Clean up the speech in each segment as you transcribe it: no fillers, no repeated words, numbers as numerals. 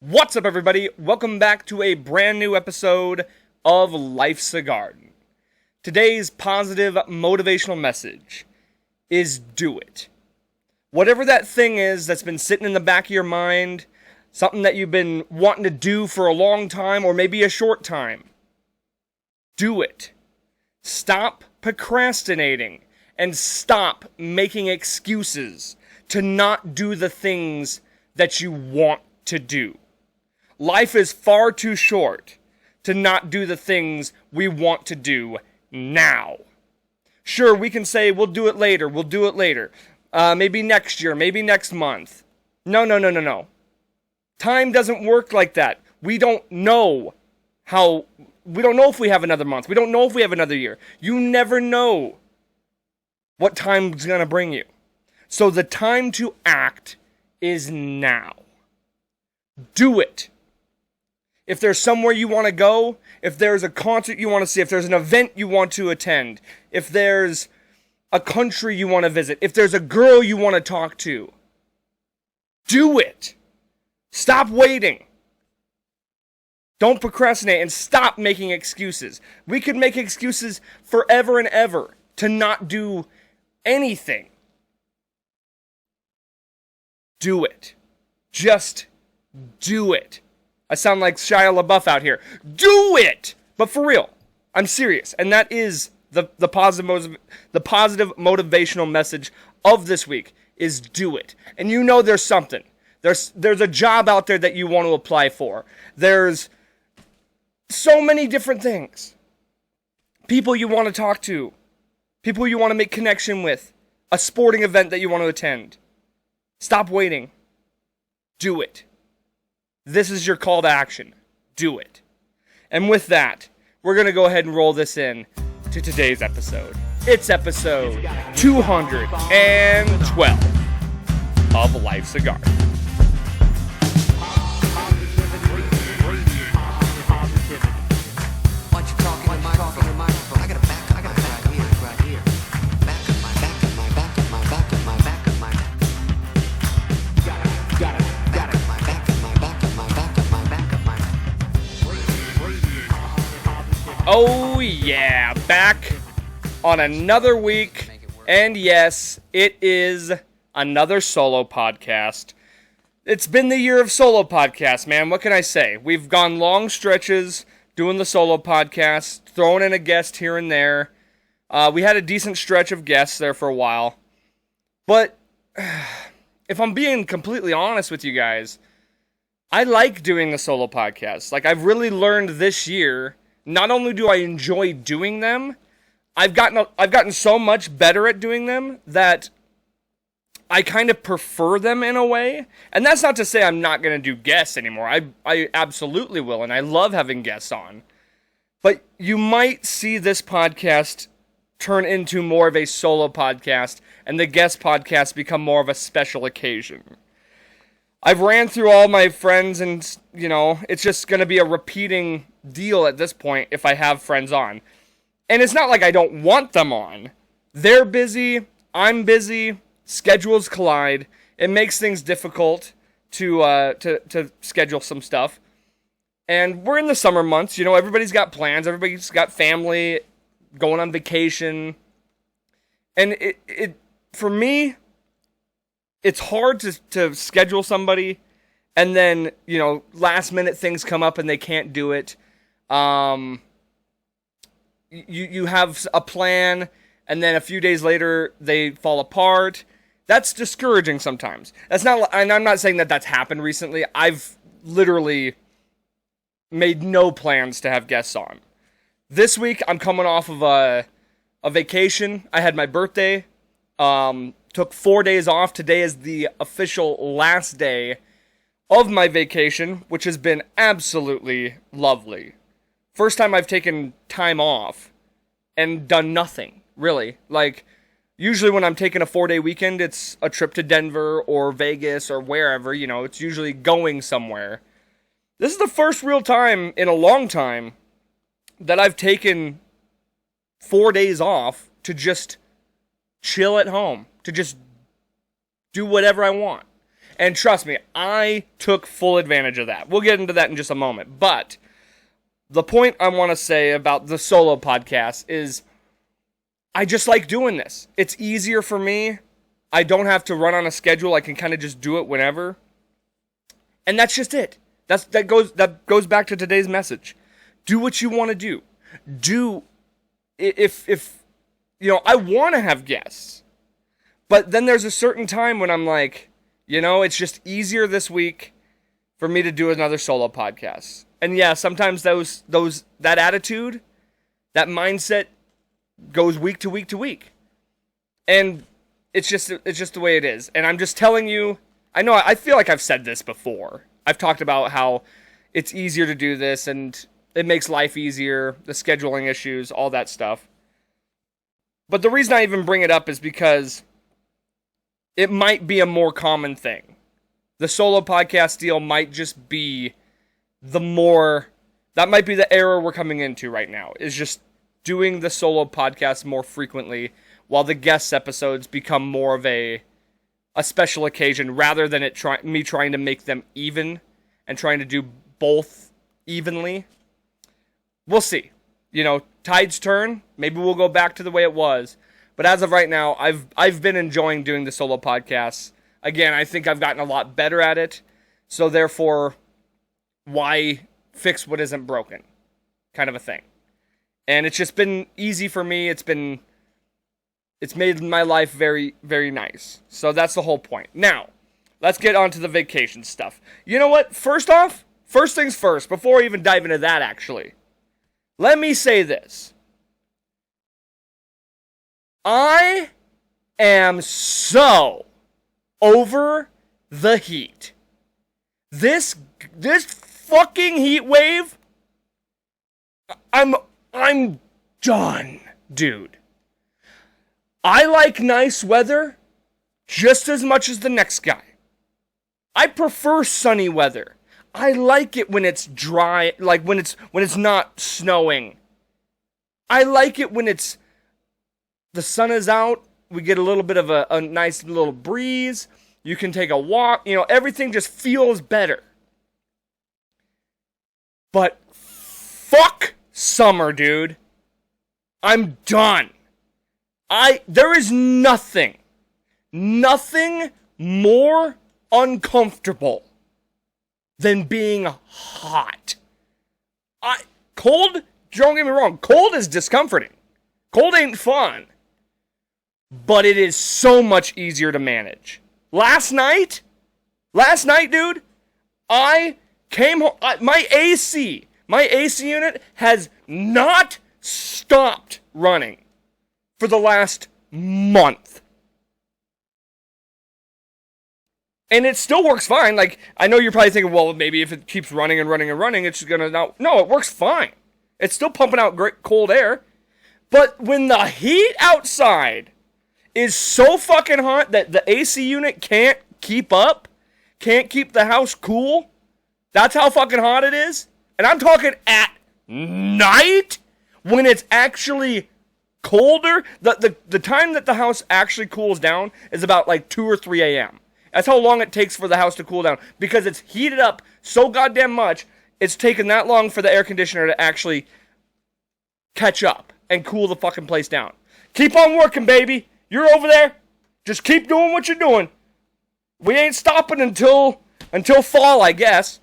What's up, everybody? Welcome back to a brand new episode of Life's a Garden. Today's positive motivational message is do it. Whatever that thing is that's been sitting in the back of your mind, something that you've been wanting to do for a long time or maybe a short time, do it. Stop procrastinating and stop making excuses to not do the things that you want to do. Life is far too short to not do the things we want to do now. Sure, we can say, we'll do it later. Maybe next year, maybe next month. No. Time doesn't work like that. We don't know if we have another month. We don't know if we have another year. You never know what time's going to bring you. So the time to act is now. Do it. If there's somewhere you want to go, if there's a concert you want to see, if there's an event you want to attend, if there's a country you want to visit, if there's a girl you want to talk to, do it. Stop waiting. Don't procrastinate and stop making excuses. We could make excuses forever and ever to not do anything. Do it. Just do it. I sound like Shia LaBeouf out here. Do it! But for real, I'm serious. And that is the positive motivational message of this week is do it. And you know there's something. There's a job out there that you want to apply for. There's so many different things. People you want to talk to. People you want to make connection with. A sporting event that you want to attend. Stop waiting. Do it. This is your call to action. Do it. And with that, we're going to go ahead and roll this in to today's episode. It's episode 212 of Life's a Garden. Oh yeah, back on another week, and yes, it is another solo podcast. It's been the year of solo podcasts, man. What can I say? We've gone long stretches doing the solo podcast, throwing in a guest here and there. We had a decent stretch of guests there for a while. But if I'm being completely honest with you guys, I like doing the solo podcasts. Like, I've really learned this year. Not only do I enjoy doing them, I've gotten so much better at doing them that I kind of prefer them in a way. And that's not to say I'm not going to do guests anymore. I absolutely will, and I love having guests on. But you might see this podcast turn into more of a solo podcast, and the guest podcast become more of a special occasion. I've ran through all my friends, and, it's just going to be a repeating deal at this point if I have friends on. And it's not like I don't want them on. They're busy, I'm busy, schedules collide. It makes things difficult to schedule some stuff. And we're in the summer months, everybody's got plans, everybody's got family, going on vacation. And it for me, it's hard to schedule somebody, and then, last minute things come up and they can't do it. You have a plan, and then a few days later they fall apart. That's discouraging sometimes. And I'm not saying that that's happened recently. I've literally made no plans to have guests on. This week I'm coming off of a vacation. I had my birthday. Took 4 days off. Today is the official last day of my vacation, which has been absolutely lovely. First time I've taken time off and done nothing, really. Like, usually when I'm taking a 4-day weekend, it's a trip to Denver or Vegas or wherever, it's usually going somewhere. This is the first real time in a long time that I've taken 4 days off to just chill at home, to just do whatever I want. And trust me, I took full advantage of that. We'll get into that in just a moment. But the point I want to say about the solo podcast is I just like doing this. It's easier for me. I don't have to run on a schedule. I can kind of just do it whenever. And that's just it. That goes back to today's message. Do what you want to do. If I want to have guests. But then there's a certain time when I'm like, it's just easier this week for me to do another solo podcast. And yeah, sometimes that attitude, that mindset goes week to week to week. And it's just the way it is. And I'm just telling you, I feel like I've said this before. I've talked about how it's easier to do this and it makes life easier, the scheduling issues, all that stuff. But the reason I even bring it up is because it might be a more common thing. The solo podcast deal might just be that might be the era we're coming into right now, is just doing the solo podcast more frequently while the guest episodes become more of a special occasion rather than me trying to make them even and trying to do both evenly. We'll see. Tides turn. Maybe we'll go back to the way it was. But as of right now, I've been enjoying doing the solo podcasts. Again, I think I've gotten a lot better at it. So therefore, why fix what isn't broken? Kind of a thing. And it's just been easy for me. It's made my life very, very nice. So that's the whole point. Now, let's get on to the vacation stuff. You know what? First things first, before I even dive into that, actually, let me say this. I am so over the heat. This fucking heat wave, I'm done, dude. I like nice weather just as much as the next guy. I prefer sunny weather. I like it when it's dry, like when it's not snowing. I like it when the sun is out, we get a little bit of a nice little breeze, you can take a walk, everything just feels better. But fuck summer, dude. I'm done. There is nothing more uncomfortable than being hot. Cold, don't get me wrong, cold is discomforting. Cold ain't fun. But it is so much easier to manage. Last night, dude, I came home, my AC unit has not stopped running for the last month. And it still works fine. Like, I know you're probably thinking, well, maybe if it keeps running and running and running, it's just gonna not. No, it works fine. It's still pumping out great cold air. But when the heat outside is so fucking hot that the AC unit can't keep up, can't keep the house cool, that's how fucking hot it is. And I'm talking at night when it's actually colder. The time that the house actually cools down is about like 2 or 3 a.m. That's how long it takes for the house to cool down. Because it's heated up so goddamn much, it's taken that long for the air conditioner to actually catch up and cool the fucking place down. Keep on working, baby. You're over there. Just keep doing what you're doing. We ain't stopping until fall, I guess.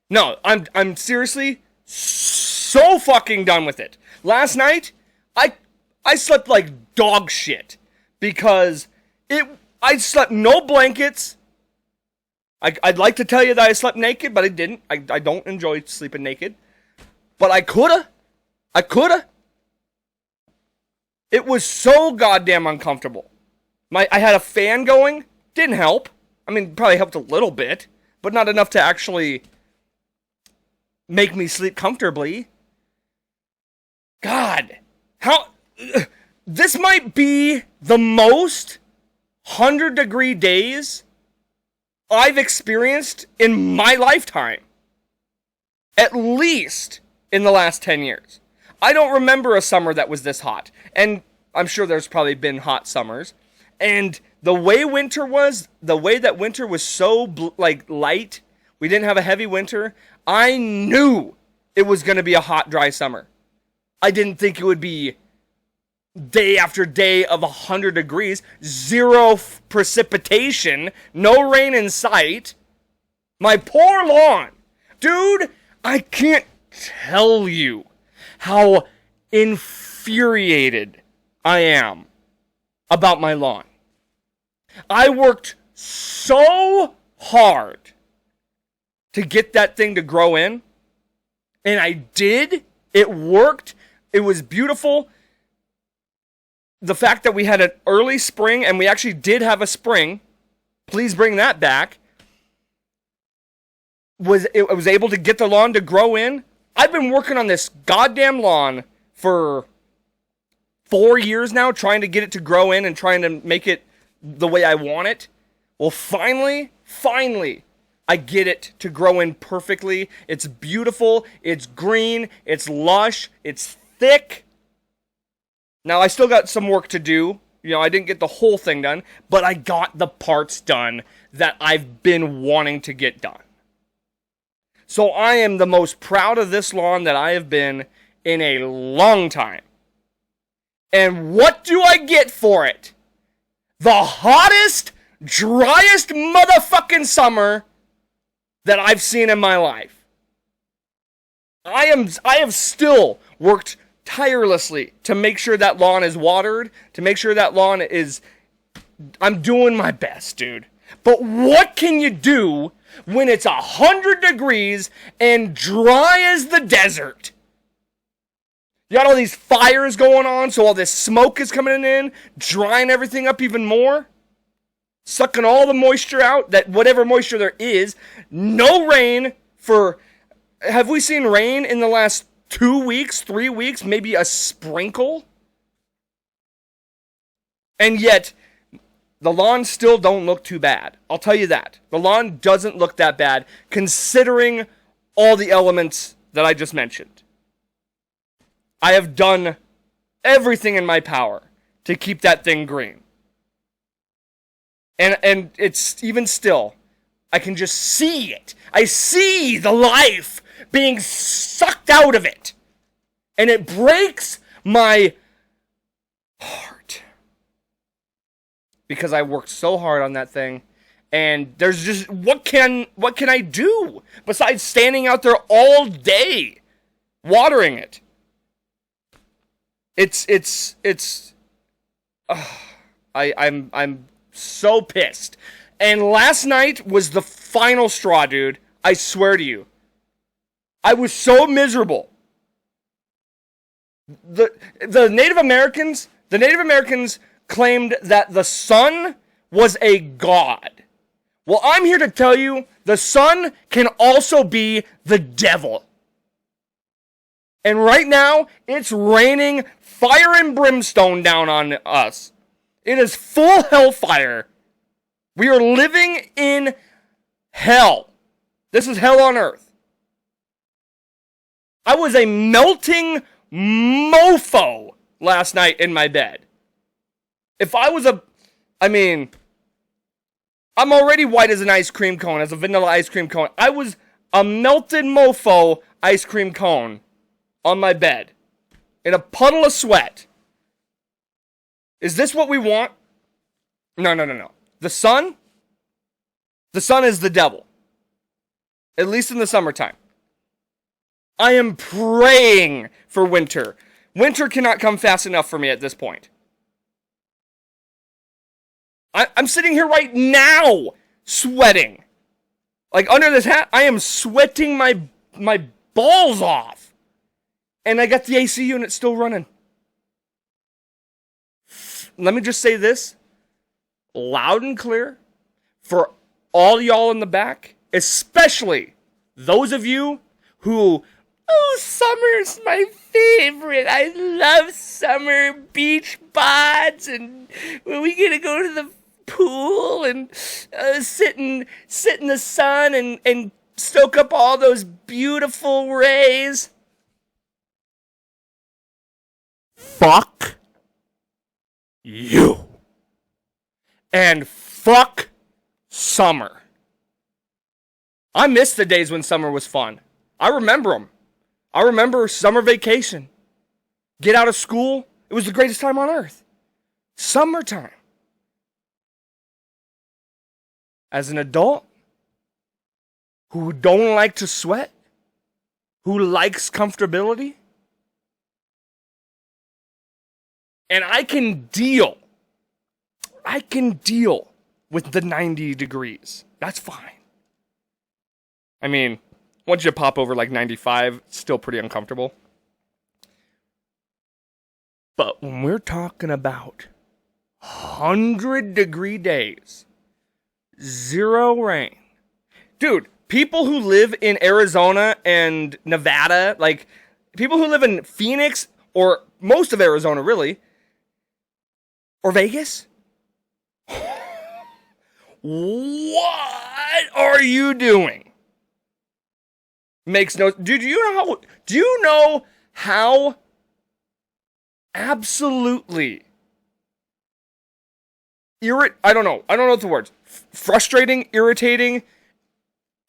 No, I'm seriously so fucking done with it. Last night, I slept like dog shit because I slept no blankets. I'd like to tell you that I slept naked, but I didn't. I don't enjoy sleeping naked. But I coulda. It was so goddamn uncomfortable. I had a fan going. Didn't help. I mean, probably helped a little bit, but not enough to actually make me sleep comfortably. God. How... This might be the most 100-degree days I've experienced in my lifetime. At least in the last 10 years. I don't remember a summer that was this hot. And I'm sure there's probably been hot summers. And the way that winter was so light, we didn't have a heavy winter, I knew it was going to be a hot, dry summer. I didn't think it would be day after day of 100 degrees, zero precipitation, no rain in sight. My poor lawn. Dude, I can't tell you how infuriated I am about my lawn. I worked so hard to get that thing to grow in, and I did. It worked. It was beautiful. The fact that we had an early spring, and we actually did have a spring, please bring that back, I was able to get the lawn to grow in. I've been working on this goddamn lawn for 4 years now, trying to get it to grow in and trying to make it the way I want it. Well, finally, I get it to grow in perfectly. It's beautiful, it's green, it's lush, it's thick. Now, I still got some work to do. I didn't get the whole thing done, but I got the parts done that I've been wanting to get done. So I am the most proud of this lawn that I have been in a long time. And what do I get for it? The hottest, driest motherfucking summer that I've seen in my life. I have still worked tirelessly to make sure that lawn is watered, to make sure that lawn is... I'm doing my best, dude. But what can you do when it's 100 degrees and dry as the desert? You got all these fires going on, so all this smoke is coming in, drying everything up even more, sucking all the moisture out, that whatever moisture there is. No rain for... Have we seen rain in the last 2 weeks, 3 weeks, maybe a sprinkle? And yet, the lawns still don't look too bad. I'll tell you that. The lawn doesn't look that bad, considering all the elements that I just mentioned. I have done everything in my power to keep that thing green. And it's even still, I can just see it. I see the life being sucked out of it. And it breaks my heart. Because I worked so hard on that thing. And there's just, what can I do besides standing out there all day watering it? I'm so pissed. And last night was the final straw, dude. I swear to you. I was so miserable. The Native Americans claimed that the sun was a god. Well, I'm here to tell you, the sun can also be the devil. And right now, it's raining fire and brimstone down on us. It is full hellfire. We are living in hell. This is hell on earth. I was a melting mofo last night in my bed. If I was I'm already white as an ice cream cone, as a vanilla ice cream cone. I was a melted mofo ice cream cone on my bed in a puddle of sweat. Is this what we want? No. The sun is the devil. At least in the summertime. I am praying for winter. Winter cannot come fast enough for me at this point. I'm sitting here right now, sweating. Like, under this hat, I am sweating my balls off. And I got the AC unit still running. Let me just say this, loud and clear, for all y'all in the back, especially those of you who, summer's my favorite. I love summer, beach bods, and we get to go to the pool and sit in the sun and soak up all those beautiful rays. Fuck you. And fuck summer. I miss the days when summer was fun. I remember them. I remember summer vacation. Get out of school. It was the greatest time on earth. Summertime. As an adult who don't like to sweat, who likes comfortability, and I can deal with the 90 degrees. That's fine. I mean, once you pop over like 95, it's still pretty uncomfortable. But when we're talking about 100-degree days, 0 rain. Dude, people who live in Arizona and Nevada, like people who live in Phoenix or most of Arizona really, or Vegas, what are you doing? Makes no... Do you know how absolutely I don't know what the words. Frustrating, irritating,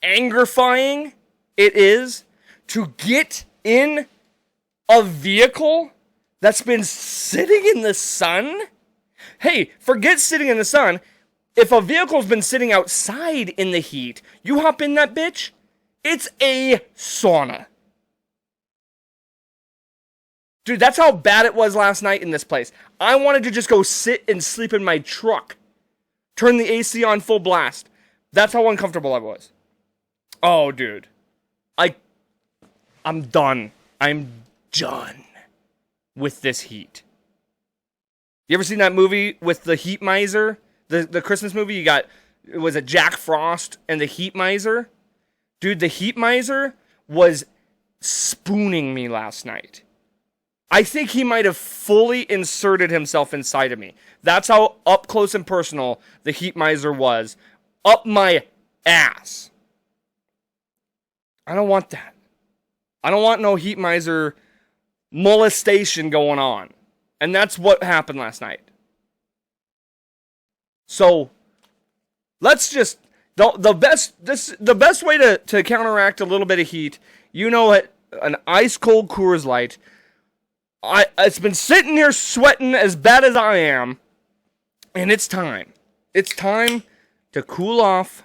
angerfying it is to get in a vehicle that's been sitting in the sun? Hey, forget sitting in the sun. If a vehicle's been sitting outside in the heat, you hop in that bitch, it's a sauna. Dude, that's how bad it was last night in this place. I wanted to just go sit and sleep in my truck. Turn the AC on full blast. That's how uncomfortable I was. Oh, dude. I'm done. I'm done with this heat. You ever seen that movie with the Heat Miser? The Christmas movie? Was it Jack Frost and the Heat Miser? Dude, the Heat Miser was spooning me last night. I think he might have fully inserted himself inside of me. That's how up close and personal the Heat Miser was. Up my ass. I don't want that. I don't want no Heat Miser molestation going on. And that's what happened last night. So, let's just... The best way to counteract a little bit of heat, you know what? An ice cold Coors Light. It's been sitting here sweating as bad as I am, and it's time. It's time to cool off.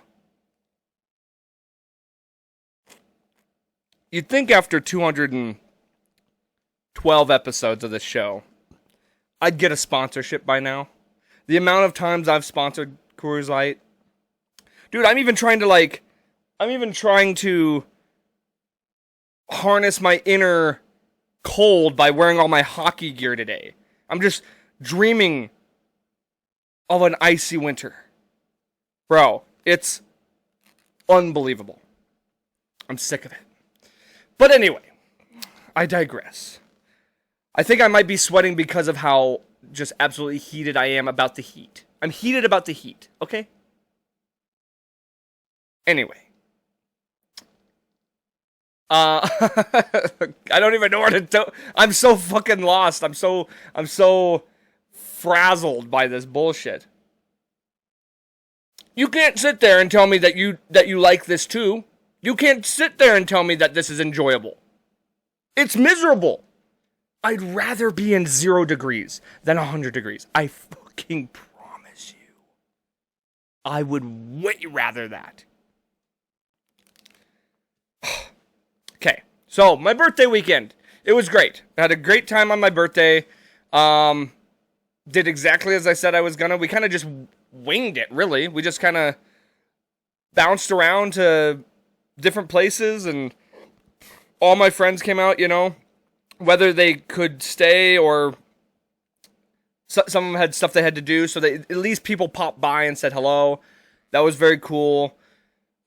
You'd think after 212 episodes of this show, I'd get a sponsorship by now. The amount of times I've sponsored Coors Light. Dude, I'm even trying to harness my inner cold by wearing all my hockey gear today. I'm just dreaming of an icy winter. Bro, it's unbelievable. I'm sick of it. But anyway, I digress. I think I might be sweating because of how just absolutely heated I am about the heat. I'm heated about the heat, okay? Anyway. I don't even know where to go. I'm so fucking lost. I'm so frazzled by this bullshit. You can't sit there and tell me that you like this too. You can't sit there and tell me that this is enjoyable. It's miserable. I'd rather be in 0 degrees than 100 degrees. I fucking promise you. I would way rather that. Okay, so my birthday weekend. It was great. I had a great time on my birthday. Did exactly as I said I was gonna. We kind of just winged it, really. We just kind of bounced around to different places, and all my friends came out, you know. Whether they could stay or some of them had stuff they had to do, so at least people popped by and said hello. That was very cool.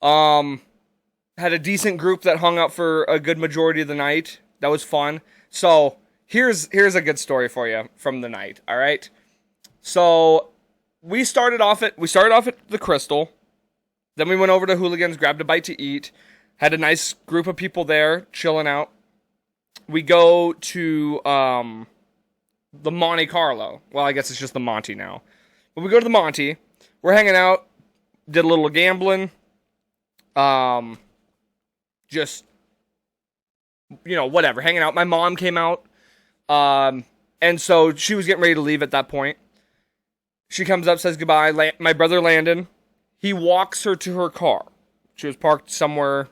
Had a decent group that hung out for a good majority of the night. That was fun. So here's a good story for you from the night. All right. So we started off at the Crystal. Then we went over to Hooligans, grabbed a bite to eat. Had a nice group of people there chilling out. We go to the Monte Carlo. Well, I guess it's just the Monte now. But we go to the Monte. we're hanging out, did a little gambling. Just, whatever, hanging out. My mom came out. And so she was getting ready to leave at that point. She comes up, says goodbye. My brother Landon, he walks her to her car. She was parked somewhere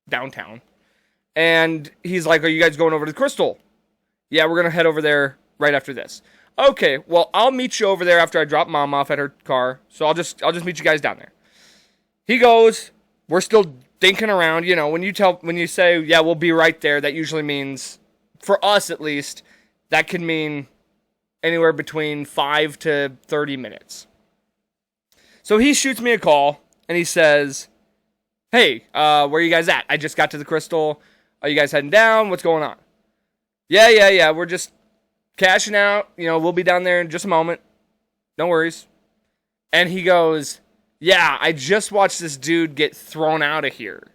downtown. And he's like, are you guys going over to the Crystal? Yeah, we're going to head over there right after this. Okay, well, I'll meet you over there after I drop Mom off at her car. So I'll just meet you guys down there. He goes, we're still dinking around. When you say, yeah, we'll be right there, that usually means, for us at least, that can mean anywhere between 5 to 30 minutes. So he shoots me a call, and he says, hey, where are you guys at? I just got to the Crystal. Are you guys heading down? What's going on? Yeah. We're just cashing out. We'll be down there in just a moment. No worries. And he goes, yeah, I just watched this dude get thrown out of here.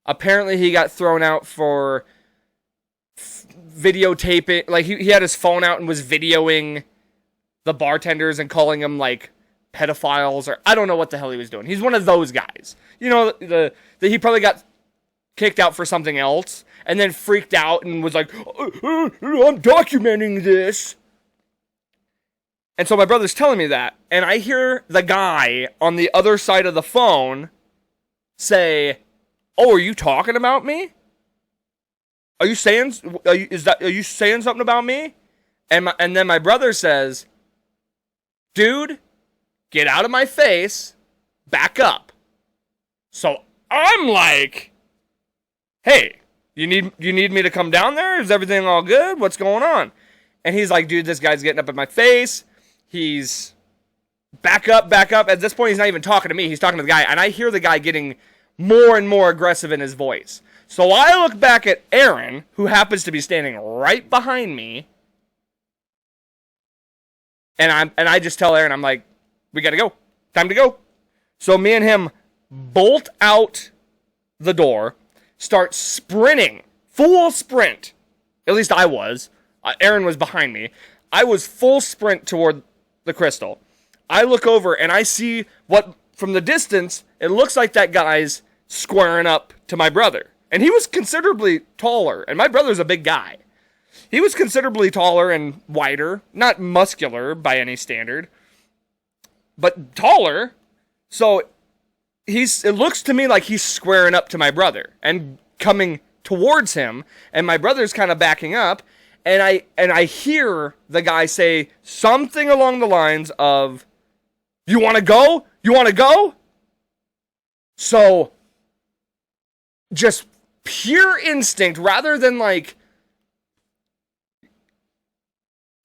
Apparently he got thrown out for videotaping. Like, he had his phone out and was videoing the bartenders and calling them, like, pedophiles, or I don't know what the hell he was doing. He's one of those guys. He probably got kicked out for something else and then freaked out and was like, I'm documenting this. And so my brother's telling me that, and I hear the guy on the other side of the phone say, oh, are you talking about me? Are you saying something about me? And then my brother says, dude, get out of my face, back up. So I'm like, hey, you need me to come down there? Is everything all good? What's going on? And he's like, dude, this guy's getting up in my face. He's back up. At this point, he's not even talking to me. He's talking to the guy. And I hear the guy getting more and more aggressive in his voice. So I look back at Aaron, who happens to be standing right behind me. And I just tell Aaron, I'm like, we gotta go. Time to go. So me and him bolt out the door, start sprinting. Full sprint. At least I was. Aaron was behind me. I was full sprint toward the Crystal. I look over and I see what, from the distance, it looks like that guy's squaring up to my brother. And he was considerably taller. And my brother's a big guy. He was considerably taller and wider. Not muscular by any standard, but taller. So it looks to me like he's squaring up to my brother and coming towards him. And my brother's kind of backing up. And I hear the guy say something along the lines of, you want to go? You want to go? So, just pure instinct, rather than like,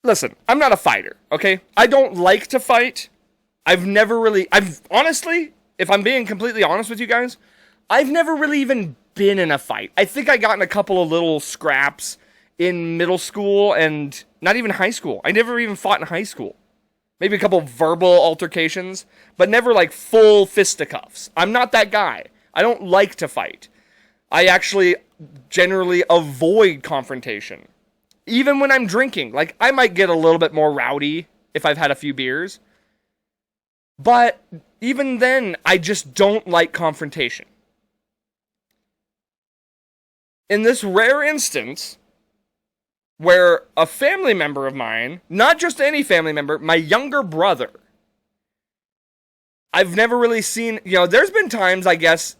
listen, I'm not a fighter, okay? I don't like to fight. I've honestly, if I'm being completely honest with you guys, I've never really even been in a fight. I think I got in a couple of little scraps in middle school and not even high school. I never even fought in high school. Maybe a couple verbal altercations, but never like full fisticuffs. I'm not that guy. I don't like to fight. I actually generally avoid confrontation. Even when I'm drinking. Like, I might get a little bit more rowdy if I've had a few beers. But even then, I just don't like confrontation. In this rare instance, where a family member of mine, not just any family member, my younger brother, I've never really seen, there's been times, I guess,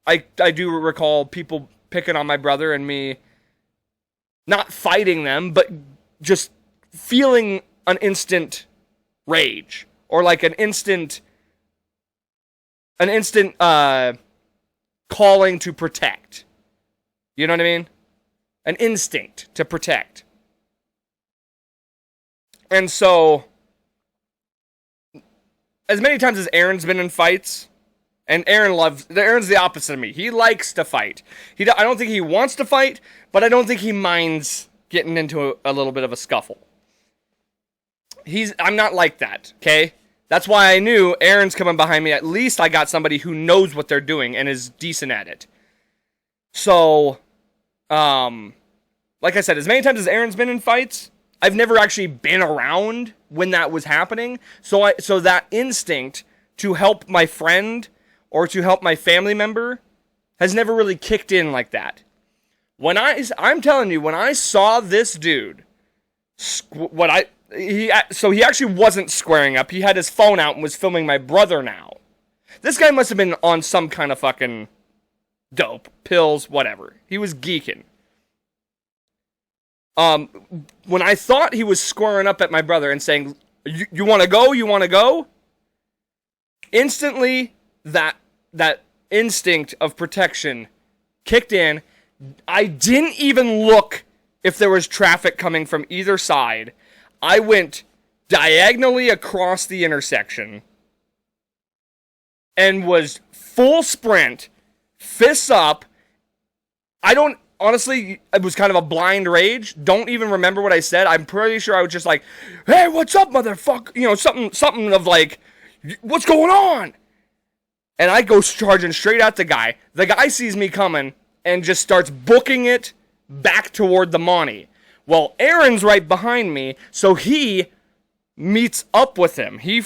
I do recall people picking on my brother and me not fighting them, but just feeling an instant rage, or like an instant calling to protect. You know what I mean? An instinct to protect. And so, as many times as Aaron's been in fights, and Aaron's the opposite of me. He likes to fight. I don't think he wants to fight, but I don't think he minds getting into a little bit of a scuffle. I'm not like that, okay? That's why I knew Aaron's coming behind me. At least I got somebody who knows what they're doing and is decent at it. So, like I said, as many times as Aaron's been in fights, I've never actually been around when that was happening. So that instinct to help my friend or to help my family member has never really kicked in like that. I'm telling you, when I saw this dude, he actually wasn't squaring up. He had his phone out and was filming my brother now. This guy must have been on some kind of fucking dope, pills, whatever. He was geeking. When I thought he was squaring up at my brother and saying, you want to go? You want to go? Instantly, that instinct of protection kicked in. I didn't even look if there was traffic coming from either side. I went diagonally across the intersection and was full sprint, fists up. Honestly, it was kind of a blind rage. Don't even remember what I said. I'm pretty sure I was just like, hey, what's up, motherfucker? You know, something of like, what's going on? And I go charging straight at the guy. The guy sees me coming and just starts booking it back toward the Monty. Well, Aaron's right behind me, so he meets up with him. He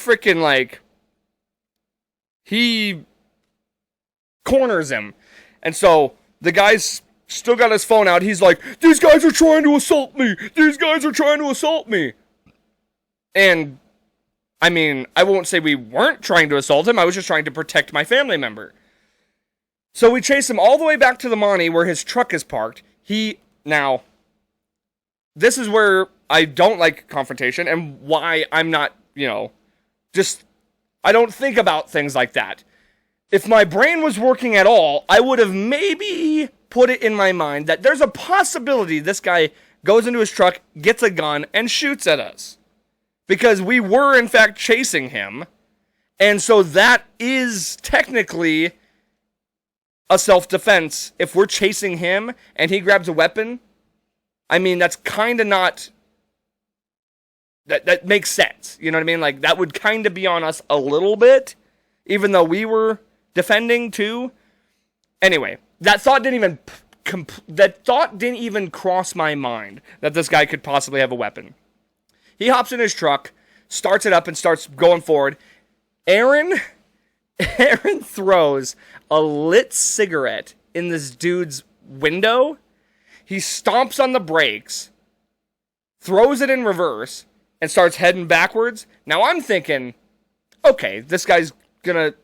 corners him. And so the guy's still got his phone out. He's like, these guys are trying to assault me. These guys are trying to assault me. And, I mean, I won't say we weren't trying to assault him. I was just trying to protect my family member. So we chase him all the way back to the Monty where his truck is parked. Now, this is where I don't like confrontation and why I'm not, I don't think about things like that. If my brain was working at all, I would have maybe put it in my mind that there's a possibility this guy goes into his truck, gets a gun, and shoots at us. Because we were, in fact, chasing him. And so that is technically a self-defense. If we're chasing him and he grabs a weapon, I mean, that's kind of not... That makes sense. You know what I mean? Like, that would kind of be on us a little bit, even though we were defending too. Anyway, that thought didn't even cross my mind that this guy could possibly have a weapon. He hops in his truck, starts it up, and starts going forward. Aaron throws a lit cigarette in this dude's window. He stomps on the brakes, throws it in reverse, and starts heading backwards. Now I'm thinking, okay, this guy's gonna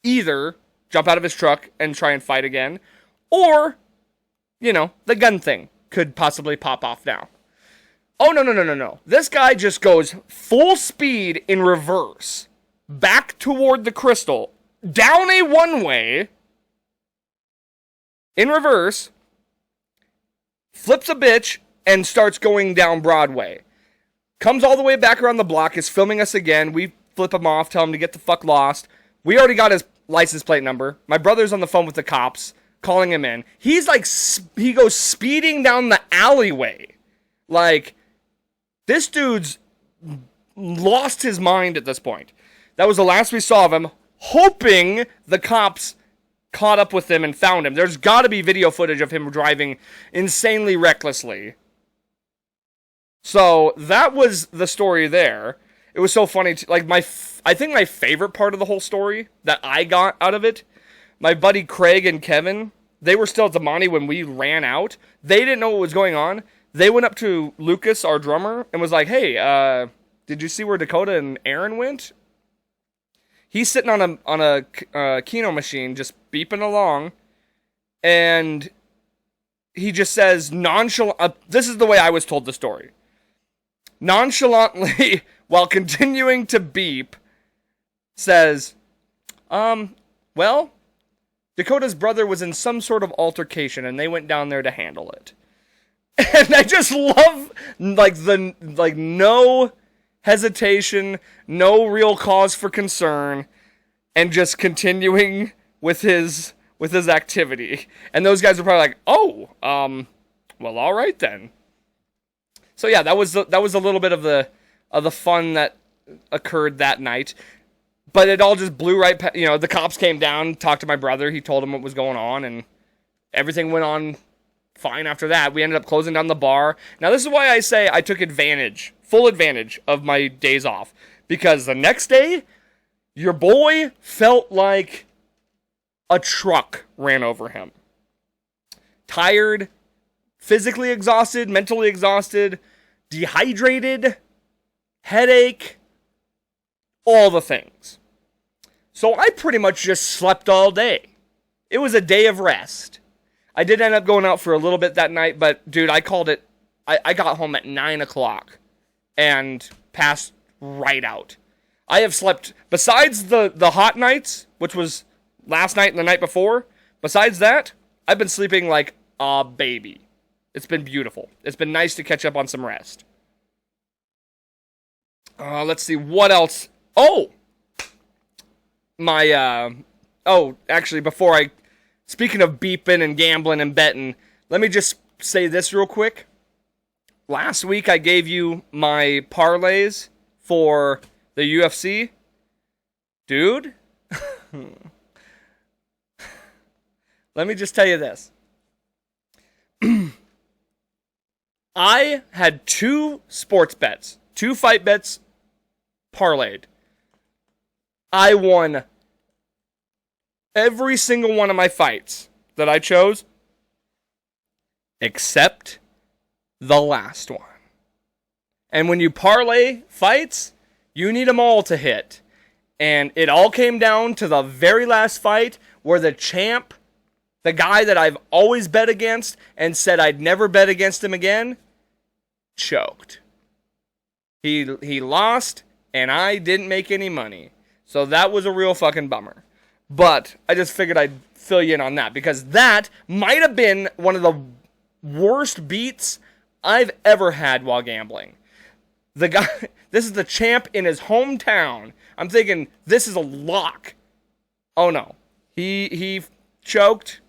either jump out of his truck and try and fight again, or, the gun thing could possibly pop off now. Oh, no. This guy just goes full speed in reverse, back toward the Crystal, down a one-way, in reverse, flips a bitch, and starts going down Broadway. Comes all the way back around the block, is filming us again. We flip him off, tell him to get the fuck lost. We already got his license plate number. My brother's on the phone with the cops, calling him in. He's like, he goes speeding down the alleyway. Like, this dude's lost his mind at this point. That was the last we saw of him, hoping the cops caught up with him and found him. There's got to be video footage of him driving insanely recklessly. So that was the story there. It was so funny. I think my favorite part of the whole story that I got out of it, my buddy Craig and Kevin, they were still at the Monty when we ran out. They didn't know what was going on. They went up to Lucas, our drummer, and was like, hey, did you see where Dakota and Aaron went? He's sitting on a Keno machine, just beeping along, and he just says nonchalant. This is the way I was told the story. Nonchalantly, while continuing to beep, says, well, Dakota's brother was in some sort of altercation, and they went down there to handle it. And I just love, no hesitation, no real cause for concern, and just continuing with his activity. And those guys are probably like, oh, well, all right then. So yeah, that was a little bit of the fun that occurred that night. But it all just blew right past, the cops came down, talked to my brother, he told him what was going on, and everything went on fine after that. We ended up closing down the bar. Now, this is why I say I took full advantage of my days off. Because the next day, your boy felt like a truck ran over him. Tired, physically exhausted, mentally exhausted, dehydrated, headache, all the things. So I pretty much just slept all day. It was a day of rest. I did end up going out for a little bit that night, but dude, I called it. I got home at 9 o'clock and passed right out. I have slept, besides the hot nights, which was last night and the night before, besides that, I've been sleeping like a baby. It's been beautiful. It's been nice to catch up on some rest. Let's see, what else? Oh! Actually, speaking of beeping and gambling and betting, let me just say this real quick. Last week, I gave you my parlays for the UFC. Dude, let me just tell you this. I had 2 sports bets, 2 fight bets parlayed. I won every single one of my fights that I chose, except the last one. And when you parlay fights, you need them all to hit. And it all came down to the very last fight where the champ, the guy that I've always bet against and said I'd never bet against him again, choked. He lost, and I didn't make any money. So that was a real fucking bummer. But I just figured I'd fill you in on that, because that might have been one of the worst beats I've ever had while gambling. The guy, this is the champ in his hometown. I'm thinking, this is a lock. Oh no. He choked.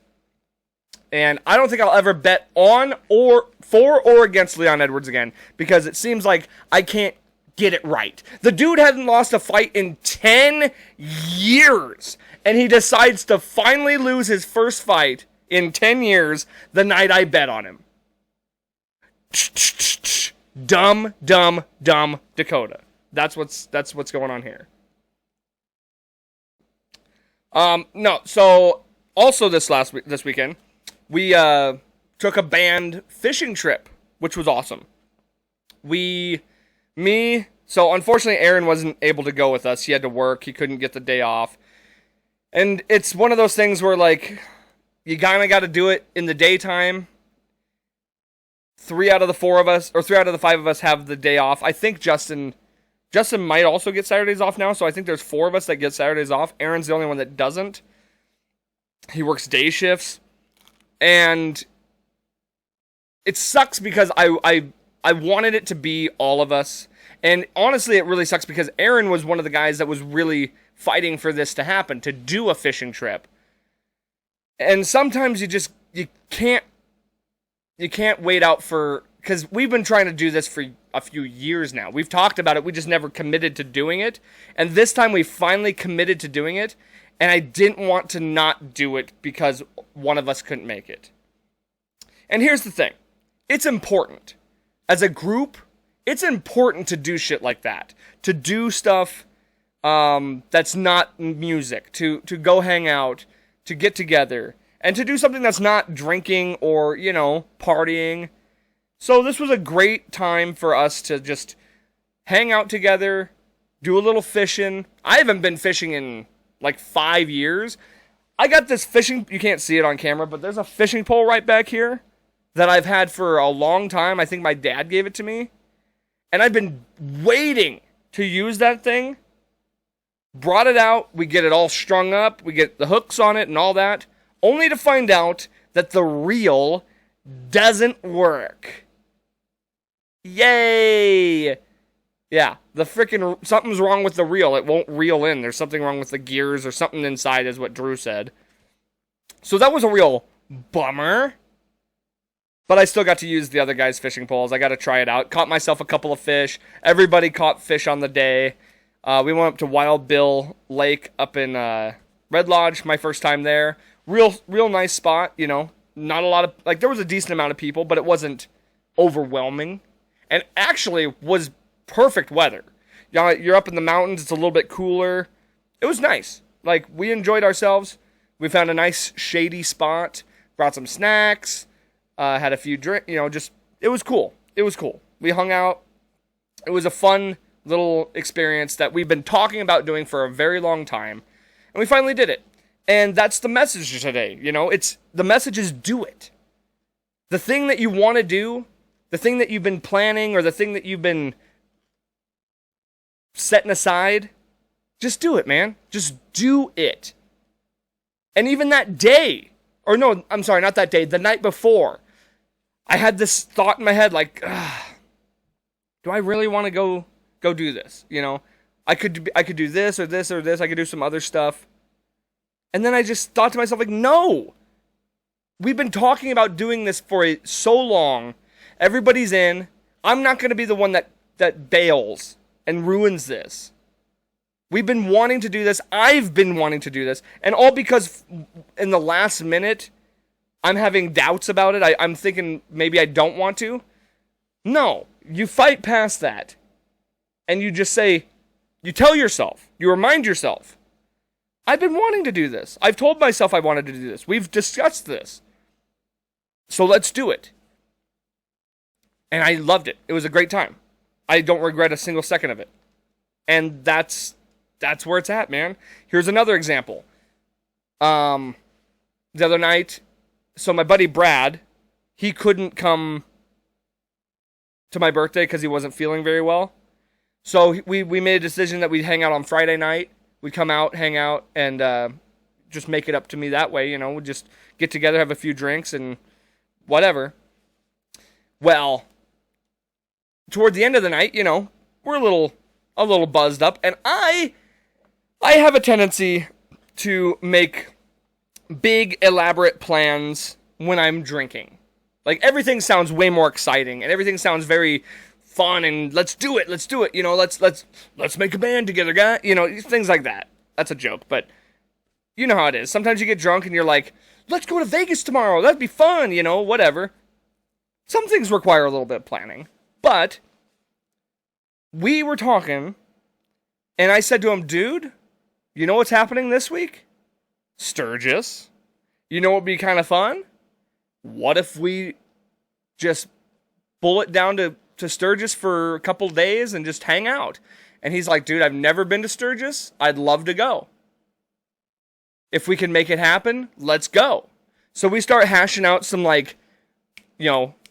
And I don't think I'll ever bet on or for or against Leon Edwards again, because it seems like I can't get it right. The dude hadn't lost a fight in 10 years, and he decides to finally lose his first fight in 10 years the night I bet on him. Dumb Dakota. That's what's going on here. No, so also this weekend, we took a band fishing trip, which was awesome. So unfortunately Aaron wasn't able to go with us. He had to work. He couldn't get the day off. And it's one of those things where, like, you kind of got to do it in the daytime. 3 out of the 5 of us have the day off. I think Justin might also get Saturdays off now, so I think there's 4 of us that get Saturdays off. Aaron's the only one that doesn't. He works day shifts. And it sucks because I wanted it to be all of us. And honestly, it really sucks because Aaron was one of the guys that was really fighting for this to happen, to do a fishing trip. And sometimes you can't wait out for, because we've been trying to do this for a few years now. We've talked about it, we just never committed to doing it. And this time we finally committed to doing it, and I didn't want to not do it because one of us couldn't make it. And here's the thing. It's important. As a group, it's important to do shit like that. To do stuff that's not music. To go hang out. To get together. And to do something that's not drinking or, partying. So this was a great time for us to just hang out together. Do a little fishing. I haven't been fishing in like 5 years. I got this fishing, you can't see it on camera, but there's a fishing pole right back here that I've had for a long time. I think my dad gave it to me. And I've been waiting to use that thing. Brought it out. We get it all strung up. We get the hooks on it and all that. Only to find out that the reel doesn't work. Yay! Yeah, something's wrong with the reel. It won't reel in. There's something wrong with the gears or something inside is what Drew said. So that was a real bummer. But I still got to use the other guy's fishing poles. I got to try it out. Caught myself a couple of fish. Everybody caught fish on the day. We went up to Wild Bill Lake up in Red Lodge, my first time there. Real nice spot, not a lot of, like, there was a decent amount of people, but it wasn't overwhelming. And actually was perfect weather. You know, you're up in the mountains, it's a little bit cooler. It was nice. Like, we enjoyed ourselves. We found a nice shady spot, brought some snacks, had a few drinks, it was cool. It was cool. We hung out. It was a fun little experience that we've been talking about doing for a very long time. And we finally did it. And that's the message today. The message is do it. The thing that you want to do, the thing that you've been planning, or the thing that you've been setting aside, just do it, man. Just do it. And even that day, or no, I'm sorry, not that day, the night before, I had this thought in my head, like, do I really want to go do this? I could do this or this or this. I could do some other stuff. And then I just thought to myself, like, no. We've been talking about doing this for so long. Everybody's in. I'm not going to be the one that bails and ruins this. We've been wanting to do this. I've been wanting to do this. And all because in the last minute, I'm having doubts about it. I'm thinking maybe I don't want to. No. You fight past that. And you just say, you tell yourself, you remind yourself, I've been wanting to do this. I've told myself I wanted to do this. We've discussed this. So let's do it. And I loved it. It was a great time. I don't regret a single second of it. And that's where it's at, man. Here's another example. The other night, so my buddy Brad, he couldn't come to my birthday because he wasn't feeling very well. So we made a decision that we'd hang out on Friday night. We'd come out, hang out, and just make it up to me that way, We'd just get together, have a few drinks, and whatever. Well, toward the end of the night, we're a little buzzed up, and I have a tendency to make big, elaborate plans when I'm drinking. Like, everything sounds way more exciting, and everything sounds very fun, and let's do it, let's make a band together, guys, things like that. That's a joke, but you know how it is. Sometimes you get drunk and you're like, let's go to Vegas tomorrow, that'd be fun, whatever. Some things require a little bit of planning, but we were talking, and I said to him, dude, you know what's happening this week? Sturgis. You know what would be kind of fun? What if we just bullet down to Sturgis for a couple days and just hang out? And he's like, dude, I've never been to Sturgis. I'd love to go. If we can make it happen, let's go. So we start hashing out some,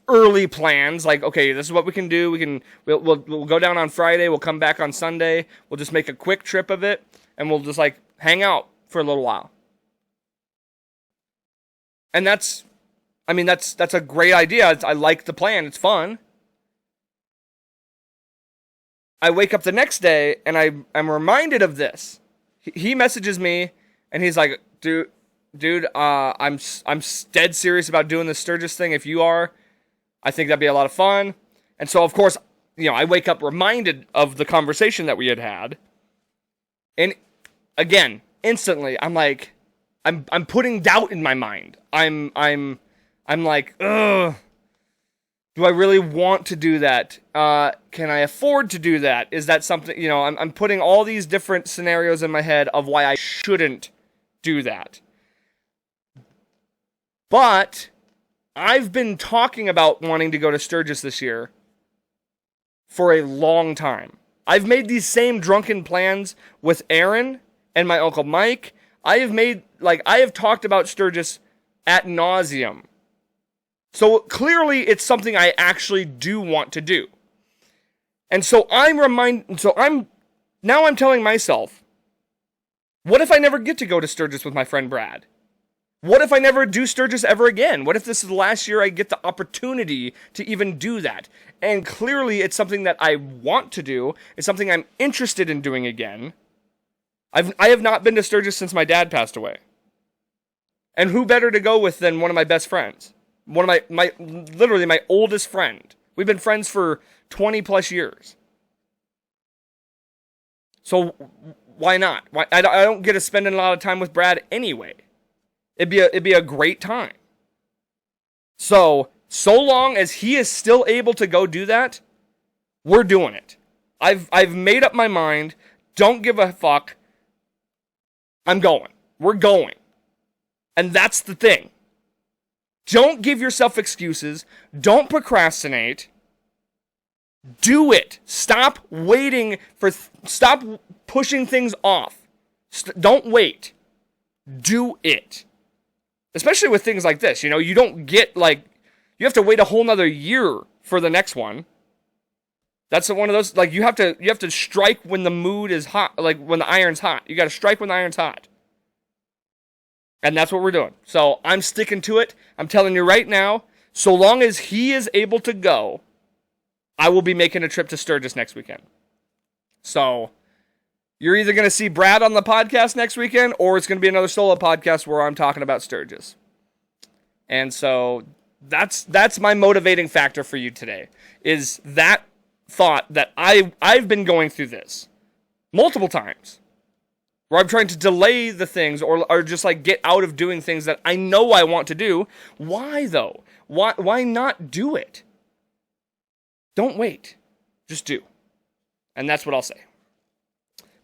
early plans. Like, okay, this is what we can do. We'll go down on Friday. We'll come back on Sunday. We'll just make a quick trip of it. And we'll just, hang out for a little while. And that's a great idea. I like the plan. It's fun. I wake up the next day, and I'm reminded of this. He messages me, and he's like, dude, I'm dead serious about doing this Sturgis thing. If you are, I think that'd be a lot of fun. And so, of course, I wake up reminded of the conversation that we had. And again, instantly, I'm like, I'm putting doubt in my mind. I'm like, ugh. Do I really want to do that? Can I afford to do that? Is that something, I'm putting all these different scenarios in my head of why I shouldn't do that. But I've been talking about wanting to go to Sturgis this year for a long time. I've made these same drunken plans with Aaron and my Uncle Mike. I have talked about Sturgis ad nauseum. So clearly it's something I actually do want to do. And so I'm telling myself, what if I never get to go to Sturgis with my friend Brad? What if I never do Sturgis ever again? What if this is the last year I get the opportunity to even do that? And clearly it's something that I want to do. It's something I'm interested in doing again. I have not been to Sturgis since my dad passed away. And who better to go with than one of my best friends? One of literally my oldest friend. We've been friends for 20 plus years. So why not? I don't get to spend a lot of time with Brad anyway. It'd be a great time. So long as he is still able to go do that, we're doing it. I've made up my mind. Don't give a fuck. I'm going. We're going. And that's the thing. Don't give yourself excuses. Don't procrastinate. Do it. Stop waiting for... Stop pushing things off. Don't wait. Do it. Especially with things like this. You know, you don't get, like... You have to wait a whole nother year for the next one. That's one of those... Like, you have to strike when the mood is hot. Like, when the iron's hot. You gotta strike when the iron's hot. And that's what we're doing. So, I'm sticking to it. I'm telling you right now, so long as he is able to go, I will be making a trip to Sturgis next weekend. So, you're either going to see Brad on the podcast next weekend, or it's going to be another solo podcast where I'm talking about Sturgis. And so, that's my motivating factor for you today, is that thought that I've been going through this multiple times. Where I'm trying to delay the things or just like get out of doing things that I know I want to do. Why though? Why not do it? Don't wait. Just do. And that's what I'll say.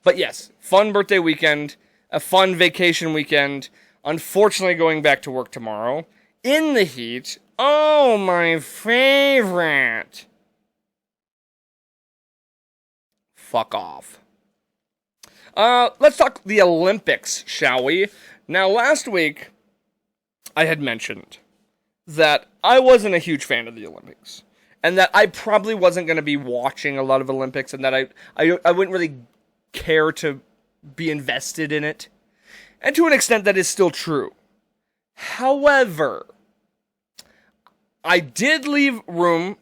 But yes, fun birthday weekend, a fun vacation weekend. Unfortunately going back to work tomorrow in the heat. Oh, my favorite. Fuck off. Let's talk the Olympics, shall we? Now, last week, I had mentioned that I wasn't a huge fan of the Olympics, and that I probably wasn't going to be watching a lot of Olympics, and that I wouldn't really care to be invested in it. And to an extent, that is still true. However, I did leave room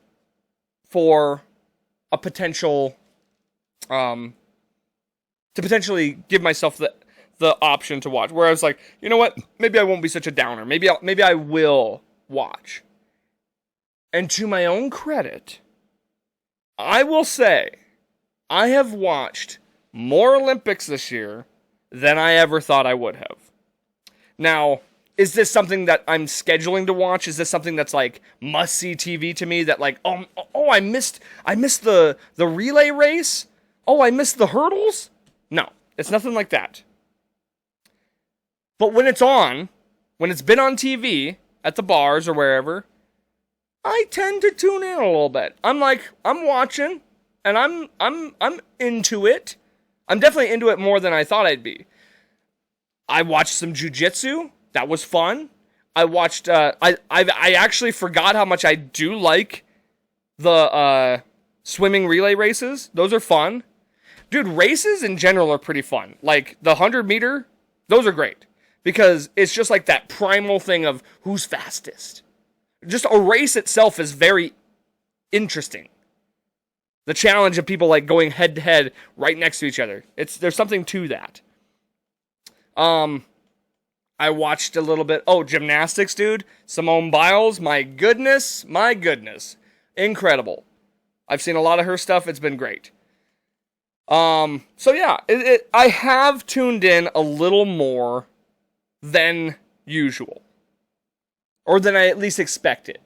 for a potential... to potentially give myself the option to watch. Where I was like, you know what? Maybe I won't be such a downer. Maybe I will watch. And to my own credit, I will say, I have watched more Olympics this year than I ever thought I would have. Now, is this something that I'm scheduling to watch? Is this something that's like must-see TV to me? That like, I missed the relay race? Oh, I missed the hurdles? No, it's nothing like that. But when it's on, when it's been on TV, at the bars or wherever, I tend to tune in a little bit. I'm watching, and I'm into it. I'm definitely into it more than I thought I'd be. I watched some jiu-jitsu. That was fun. I watched, I actually forgot how much I do like the swimming relay races. Those are fun. Dude, races in general are pretty fun. Like, the 100-meter, those are great. Because it's just like that primal thing of who's fastest. Just a race itself is very interesting. The challenge of people, like, going head-to-head right next to each other. There's something to that. I watched a little bit... Oh, gymnastics, dude. Simone Biles, my goodness. Incredible. I've seen a lot of her stuff. It's been great. So yeah, I have tuned in a little more than usual. Or than I at least expected.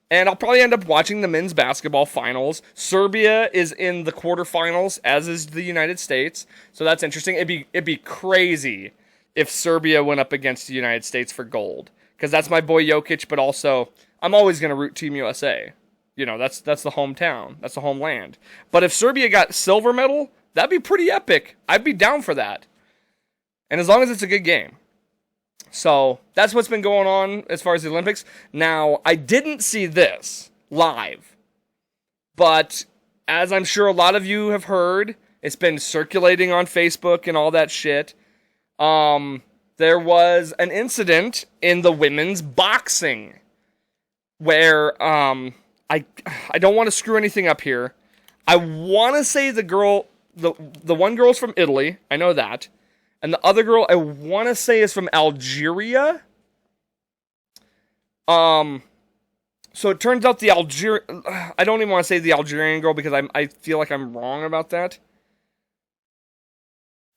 And I'll probably end up watching the men's basketball finals. Serbia is in the quarterfinals, as is the United States. So that's interesting. It'd be crazy if Serbia went up against the United States for gold. Because that's my boy Jokic, but also, I'm always going to root Team USA. You know, that's the hometown. That's the homeland. But if Serbia got silver medal... That'd be pretty epic. I'd be down for that. And as long as it's a good game. So, that's what's been going on as far as the Olympics. Now, I didn't see this live. But, as I'm sure a lot of you have heard, it's been circulating on Facebook and all that shit. There was an incident in the women's boxing. Where, I don't want to screw anything up here. I want to say the girl... The one girl's from Italy, I know that. And the other girl, I want to say, is from Algeria. So it turns out the I don't even want to say the Algerian girl because I feel like I'm wrong about that.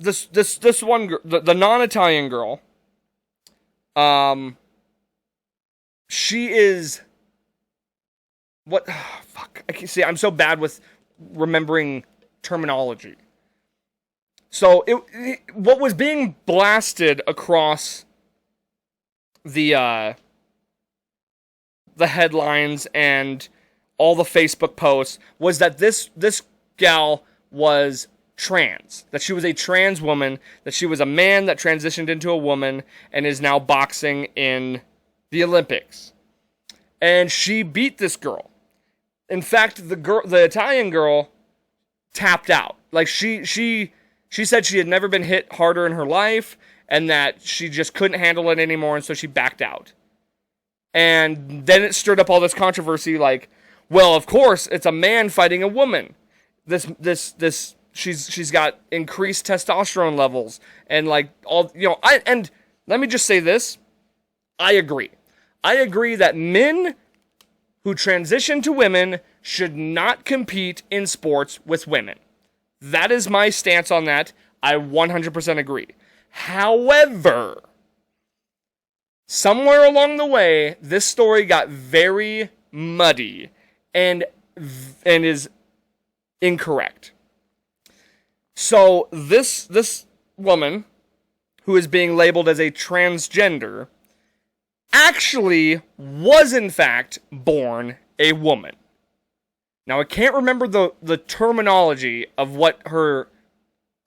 This one girl, the non-Italian girl, she is what? Fuck. I can see. I'm so bad with remembering terminology. So what was being blasted across the headlines and all the Facebook posts was that this gal was trans, that she was a trans woman, that she was a man that transitioned into a woman and is now boxing in the Olympics. And she beat this girl. In fact, the Italian girl tapped out. Like she said she had never been hit harder in her life and that she just couldn't handle it anymore, and so she backed out. And then it stirred up all this controversy, like, well, of course, it's a man fighting a woman. She's got increased testosterone levels, and like all, and let me just say this. I agree. I agree that men who transition to women should not compete in sports with women. That is my stance on that. I 100% agree. However, somewhere along the way, this story got very muddy and is incorrect. So this woman, who is being labeled as a transgender, actually was in fact born a woman. Now I can't remember the terminology of what her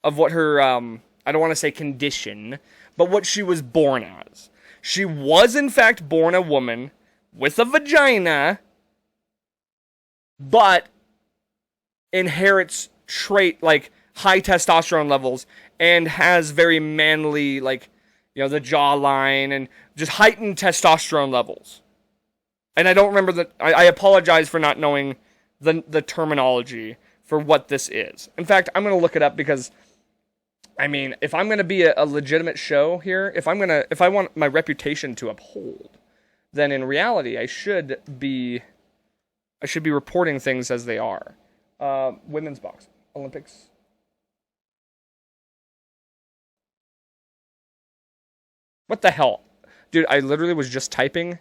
I don't want to say condition, but what she was born as. She was in fact born a woman with a vagina, but inherits trait like high testosterone levels and has very manly, like, the jawline and just heightened testosterone levels. And I don't remember that. I apologize for not knowing the terminology for what this is. In fact, I'm going to look it up because, I mean, if I'm going to be a legitimate show here, if I want my reputation to uphold, then in reality I should be reporting things as they are. Women's boxing Olympics. What the hell? Dude, I literally was just typing